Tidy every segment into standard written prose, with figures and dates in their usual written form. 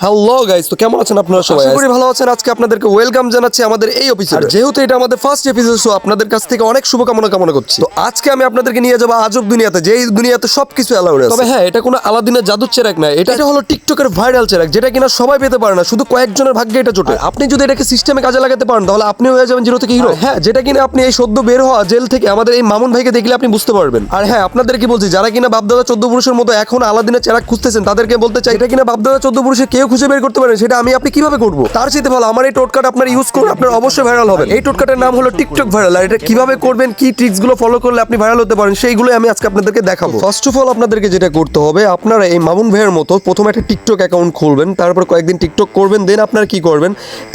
Hello guys, তো কেমন আছেন আপনারা সবাই? আশা করি ভালো আছেন। আজকে আপনাদেরকে ওয়েলকাম জানাচ্ছি আমাদের এই এপিসোডে। যেহেতু এটা আমাদের ফার্স্ট এপিসোড, সো আপনাদের কাছ থেকে অনেক শুভকামনা কামনা করছি। তো আজকে আমি আপনাদেরকে নিয়ে যাবো আজব দুনিয়াতে, যেই দুনিয়াতে সবকিছু অ্যালাউড আছে। তবে হ্যাঁ, এটা কোনো আলাদিনের জাদুর চেরাক না, এটা হলো টিকটকের ভাইরাল চেরাক, যেটা কিনা সবাই পেতে পারে না, শুধু কয়েকজনের ভাগ্যে এটা জোটে। আপনি যদি এটাকে সিস্টেমে কাজে লাগাতে পারেন, তাহলে আপনি হয়ে যাবেন জিরো থেকে হিরো। হ্যাঁ, যেটা কিনা আপনি এই সদ্য বের হওয়া জেল থেকে আমাদের এই মামুন ভাইকে দেখলে আপনি বুঝতে পারবেন। আর হ্যাঁ, আপনাদেরকে বলছি, যারা কিনা বাপদাদা 14 পুরুষের মতো এখন আলাদিনের চেরাক খুঁজতেছেন, তাদেরকে বলতে চাই, এটা কিনা বাপদাদা 14 পুরুষে কেউ খুঁজে বের করতে পারেন, সেটা আপনি কিভাবে করবো? তার চাইতে ভালো আমার এই টোটকাটা আপনার ইউজ করুন, আপনার অবশ্যই ভাইরাল হবে। এই টোটকাটার নাম হলো টিকটক ভাইরাল। আর এটা কিভাবে করবেন, কি ট্রিক্স গুলো ফলো করলে আপনি ভাইরাল হতে পারেন, সেইগুলো আমি আজকে আপনাদেরকে দেখাবো। ফার্স্ট অফ অল আপনাদেরকে যেটা করতে হবে, আপনারা এই মামুন ভাইয়ের মতো প্রথমে একটা টিকটক অ্যাকাউন্ট খুলবেন, তারপর কয়েকদিন টিকটক করবেন, দেন আপনারা কি করবেন,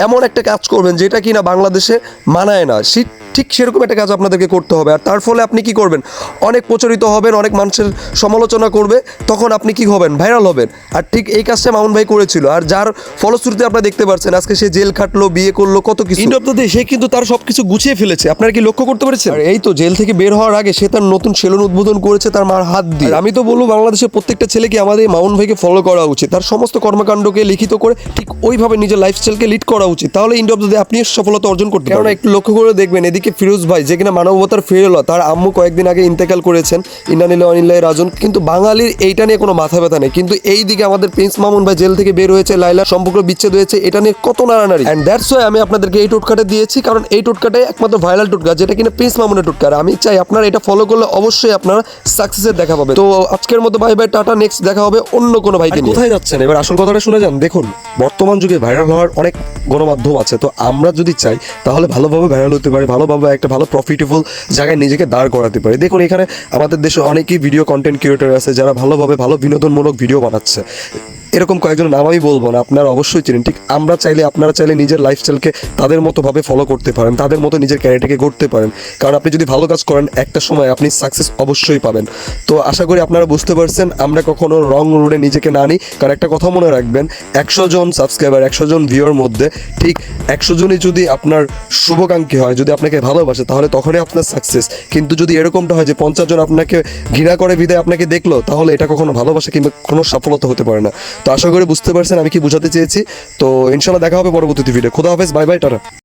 এমন একটা কাজ করবেন যেটা কিনা বাংলাদেশে মানায় না, ঠিক সেরকম একটা কাজ আপনাদেরকে করতে হবে। আর তার ফলে আপনি কি করবেন, অনেক প্রচারিত হবেন, অনেক মানুষের সমালোচনা করবে, তখন আপনি কি হবেন, ভাইরাল হবেন। আর ঠিক এই কাজটা মামুন ভাই করেছিল, আর যার ফলশ্রুতিতে আপনারা দেখতে পাচ্ছেন আজকে সে জেল খাটলো, বিয়ে করলো, কত কিছু। এন্ড অফ দ্য ডে সে কিন্তু তার সবকিছু গুছিয়ে ফেলেছে। আপনারা কি লক্ষ্য করতে পেরেছেন? আর এই তো জেল থেকে বের হওয়ার আগে সে তার নতুন সেলুন উদ্বোধন করেছে তার মার হাত দিয়ে। আর আমি তো বলবো, বাংলাদেশের প্রত্যেকটা ছেলেকে আমাদের এই মামুন ভাইকে ফলো করা উচিত, তার সমস্ত কর্মকাণ্ডকে লিখিত করে ঠিক ওইভাবে নিজের লাইফস্টাইলকে লিড করা উচিত, তাহলে এন্ড অফ দ্য ডে আপনি সফলতা অর্জন করতে পারবেন। কারণ একটু লক্ষ্য করে দেখবেন, এদিকে ফিরোজ ভাই যে কিনা মানবতার ফেরল, তার আম্মু কয়েকদিন আগে ইন্তেকাল করেছেন, ইন্নালিল্লাহি ওয়া ইন্না ইলাইহি রাজিউন, কিন্তু বাঙালির এইটা নিয়ে কোনো মাথা ব্যথা নেই। কিন্তু এইদিকে আমাদের প্রিন্স মামুন ভাই জেল থেকে বের হয়েছে, লাইলার সম্পর্ক বিচ্ছেদ হয়েছে, এটা নিয়ে কত নাড়ানাড়ি। এন্ড দ্যাটস ওয়াই আমি আপনাদেরকে এই টোটকাটা দিয়েছি, কারণ এই টোটকাটাই একমাত্র ভাইরাল টোটকা, যেটা কিনা প্রিন্স মামুনের টোটকা। আমি চাই আপনারা এটা ফলো করলে অবশ্যই আপনারা সাকসেসের দেখা পাবে। তো আজকের মতো বাই বাই, টাটা, নেক্সট দেখা হবে অন্য কোনো ভাইকে নিয়ে। কোথায় যাচ্ছেন এবার, আসল কথাটা শুনে যান। দেখুন, বর্তমান যুগে ভাইরাল হওয়ার অনেক গণমাধ্যম আছে, তো আমরা যদি চাই তাহলে ভালোভাবে ভাইরাল হতে পারি, ভালোভাবে একটা ভালো প্রফিটেবল জায়গায় নিজেকে দাঁড় করাতে পারি। দেখুন, এখানে আমাদের দেশে অনেকেই ভিডিও কন্টেন্ট ক্রিয়েটর আছে, যারা ভালোভাবে ভালো বিনোদনমূলক ভিডিও বানাচ্ছে। এরকম কয়েকজন নাম আমি বলবো না, আপনারা অবশ্যই চিনেন। ঠিক আপনারা চাইলে নিজের লাইফস্টাইলকে তাদের মতো ভাবে ফলো করতে পারেন, তাদের মতো নিজের ক্যারিয়ারটাকে গড়তে পারেন। কারণ আপনি যদি ভালো কাজ করেন, একটা সময় আপনি সাকসেস অবশ্যই পাবেন। তো আশা করি আপনারা বুঝতে পারছেন, আমরা কখনো রং রোডে নিজেকে না নিই। কারণ একটা কথা মনে রাখবেন, 100 জন সাবস্ক্রাইবার, 100 জন ভিউয়ার মধ্যে ঠিক 100 জনই যদি আপনার শুভাকাঙ্ক্ষী হয়, যদি আপনাকে ভালোবাসে, তাহলে তখনই আপনার সাকসেস। কিন্তু যদি এরকমটা হয় যে 50 জন আপনাকে ঘৃণা করে বিদায় আপনাকে দেখলো, তাহলে এটা কখনো ভালোবাসা কিংবা কোনো সফলতা হতে পারে না। তো আশা করি বুঝতে পারছেন আমি কি বোঝাতে চেয়েছি। তো ইনশাল্লাহ দেখা হবে পরবর্তী ভিডিও। খোদা হাফেজ, বাই বাই, টাটা।